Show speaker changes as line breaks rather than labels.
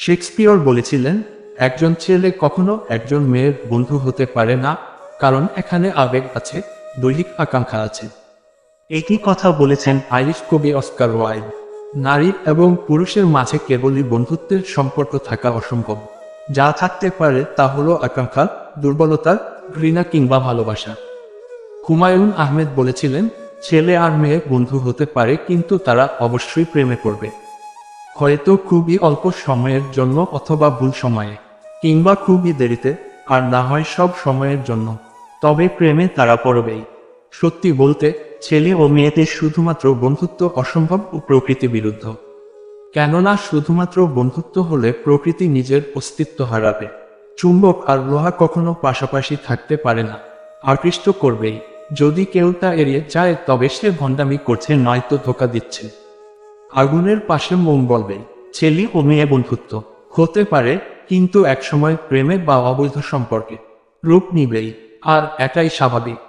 Shakespeare বলেছিলেন, একজন ছেলে কখনো একজন মেয়ের বন্ধু হতে পারে না, কারণ এখানে আবেগ আছে, দৈহিক আকাঙ্ক্ষা আছে।
একই কথা বলেছেন
আইরিশ কবি অস্কার ওয়াইল্ড। নারী এবং পুরুষের মাঝে কেবলই বন্ধুত্বের সম্পর্ক থাকা অসম্ভব। যা থাকতে পারে তা হলো আকাঙ্ক্ষা, দুর্বলতা, ঘৃণা কিংবা ভালোবাসা। হুমায়ুন আহমেদ বলেছিলেন, ছেলে আর মেয়ে বন্ধু হতে পারে, কিন্তু তারা অবশ্যই প্রেমে পড়বে। হয়তো খুবই অল্প সময়ের জন্য, অথবা ভুল সময়ে, কিংবা খুবই দেরিতে, আর না হয় সব সময়ের জন্য। তবে প্রেমে তারা পড়বেই। সত্যি বলতে, ছেলে ও মেয়েদের শুধুমাত্র বন্ধুত্ব অসম্ভব ও প্রকৃতি বিরুদ্ধ। কেননা শুধুমাত্র বন্ধুত্ব হলে প্রকৃতি নিজের অস্তিত্ব হারাবে। চুম্বক আর লোহা কখনো পাশাপাশি থাকতে পারে না, আকৃষ্ট করবেই। যদি কেউ তা এড়িয়ে যায়, তবে সে ভণ্ডামি করছে, নয়তো ধোঁকা দিচ্ছে। আগুনের পাশে মোম বলবে। ছেলে ও মেয়ে বন্ধুত্ব হতে পারে, কিন্তু একসময় প্রেমে বা অবৈধ সম্পর্কে রূপ নিবেই, আর এটাই স্বাভাবিক।